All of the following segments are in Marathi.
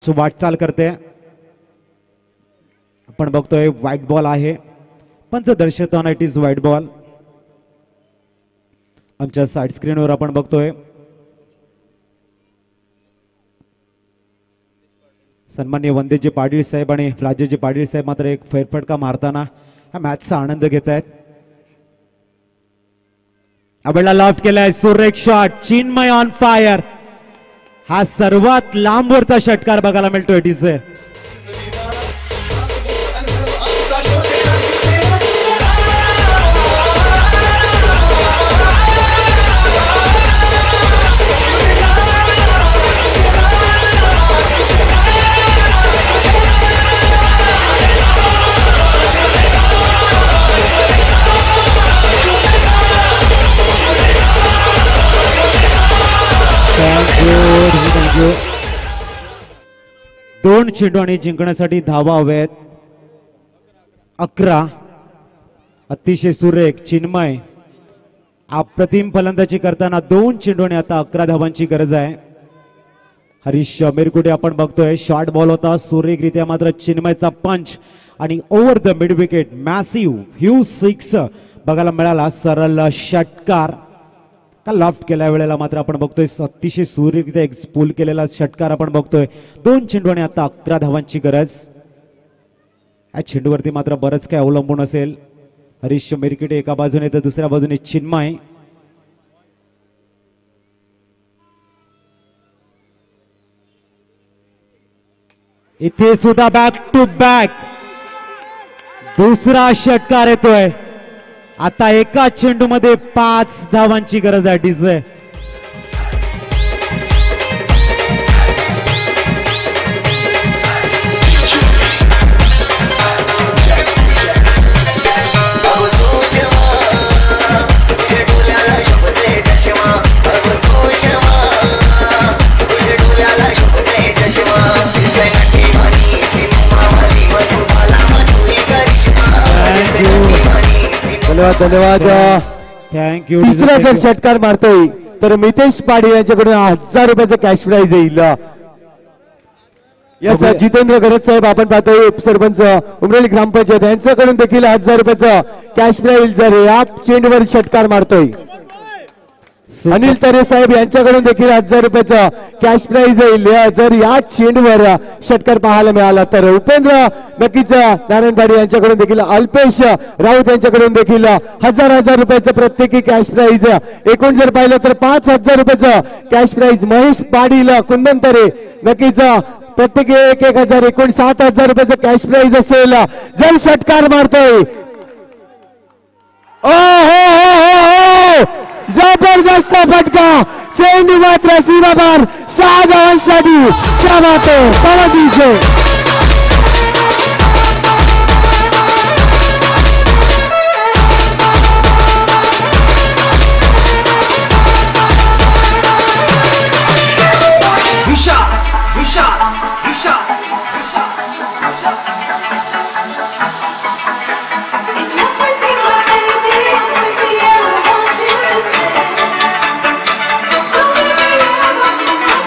वाटचाल करते. आपण बघतोय व्हाईट बॉल आहे. पंच दर्शवताना इट इज व्हाईट बॉल. आमच्या साइड स्क्रीनवर आपण बघतोय सन्माननीय वंदेजी पाटील साहेब आणि राजेजी पाटील साहेब मात्र एक फेरफटका मारताना हा मॅचचा आनंद घेत आहेत. अबेला लॉफ्ट केलाय सुरेख शॉट. Chinmay on fire. हा सर्वात लांबवरचा षटकार बघायला मिळतोय डीजे. दोन चेंडू आणि जिंकण्यासाठी धावा हव्यात. 11. अतिशय सुरेख चिन्मय अप्रतिम फलंदाजी करताना दोन चेंडू आणि आता 11 धावांची गरज आहे. हरीश मेरकुटे आपण बघतोय शॉर्ट बॉल होता सुरेखरित्या मात्र चिन्मयचा पंच आणि over the mid wicket massive huge 6 बघायला मिळाला. सरळ षटकार लॉफ्ट केल्या वेळेला मात्र आपण बघतोय अतिशय सुरेखरित्या एक पूल केलेला षटकार आपण बघतोय. दोन चेंडू आणि आता 11 धावांची गरज. या चेंडूवरती मात्र बरंच काय अवलंबून असेल. हरीश मेरकुटे एका बाजूने तर दुसऱ्या बाजूने चिन्मय. इथे सुद्धा बॅक टू बॅक दुसरा षटकार येतोय. आता एका चेंडू मध्ये 5 धावांची गरज आहे डीजे. धन्यवाद. थँक्यू. तिसरा जर षटकार मारतोय तर मितेश पाटील यांच्याकडून 1000 रुपयाचं कॅश प्राइज येईल. यस जितेंद्र गरज साहेब आपण पाहतोय उपसरपंच उमरेली ग्रामपंचायत यांच्याकडून देखील 1000 रुपयाचं कॅश प्राइज जर या चेंडूवर षटकार मारतोय. अनिल तरे साहेब यांच्याकडून देखील 1000 रुपयाचं कॅश प्राइज येईल जर या चेंडूवर षटकार पाहायला मिळाला तर. उपेंद्र नक्कीच नारायण पाटील यांच्याकडून देखील अल्पेश राऊत यांच्याकडून देखील 1000 रुपयाचं प्रत्येकी कॅश प्राइज. एकूण जर पाहिलं तर 5000 रुपयाचं कॅश प्राइज. महेश पाटील कुंदन तरे नक्कीच प्रत्येकी 1000 एकूण 7000 रुपयाचं कॅश प्राइज असेल जर षटकार मारतोय. ओ हो जबरदस्त फटका. चेंडू मात्र सीमापार 6 धावांसाठी. क्या बात है. चला डीजे.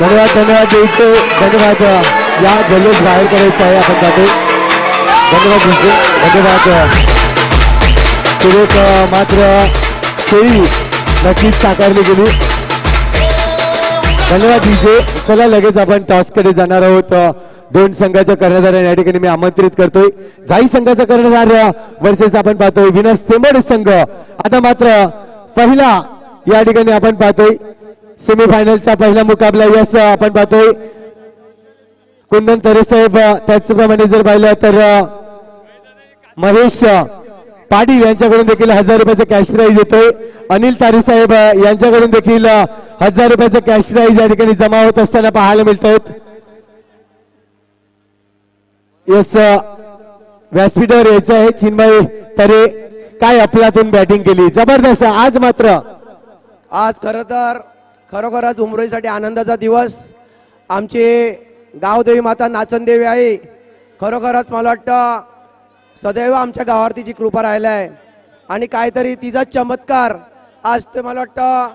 धन्यवाद धन्यवाद धन्यवाद. या जल्लोष बाहेर करायचा आहे आपण जातो. धन्यवाद धन्यवाद. सुरेख मात्र खेळी नक्कीच साकारली गेली. धन्यवाद डीजे. चला लगेच आपण टॉसकडे जाणार आहोत. दोन संघाच्या कर्णधार या ठिकाणी मी आमंत्रित करतोय. जाई संघाचा कर्णधार वर्सेस आपण पाहतोय विनर सेमड संघ. आता मात्र पहिला या ठिकाणी आपण पाहतोय सेमीफायनलचा पहिला मुकाबला. यस आपण पाहतोय कुंदन तरे साहेब त्याचप्रमाणे जर पाहिलं तर महेश पाटील यांच्याकडून देखील 1000 रुपयाचं कॅश प्राइज येतोय. अनिल तारे साहेब यांच्याकडून देखील 1000 रुपयाचं कॅश प्राइज या ठिकाणी जमा होत असताना पाहायला मिळत आहेत. यस व्यासपीठावर यायचं आहे. चिन्मय तरे काय अफलातून बॅटिंग केली जबरदस्त. आज मात्र खरं तर खरोखरच उमरोईसाठी आनंदाचा दिवस. आमचे गावदेवी माता नाचनदेवी आहे. खरोखरच मला वाटतं सदैव आमच्या गावावर तिची कृपा राहिला आहे आणि काहीतरी तिचा चमत्कार आज ते मला वाटतं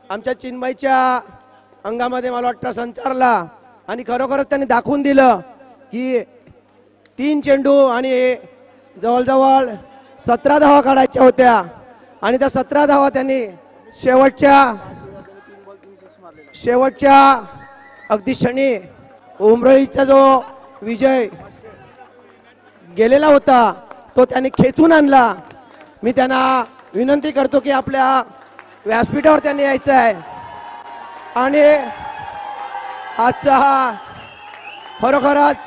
आमच्या चिन्मयच्या अंगामध्ये मला वाटतं संचारला आणि खरोखरच त्यांनी दाखवून दिलं की 3 चेंडू आणि जवळजवळ 17 धावा काढायच्या होत्या आणि त्या 17 धावा त्यांनी शेवटच्या अगदी क्षणी उमरोईचा जो विजय गेलेला होता तो त्यांनी खेचून आणला. मी त्यांना विनंती करतो की आपल्या व्यासपीठावर त्यांनी यायचं आहे आणि आजचा हा खरोखरच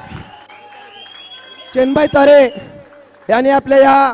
चेन्नई तरे यांनी आपल्या या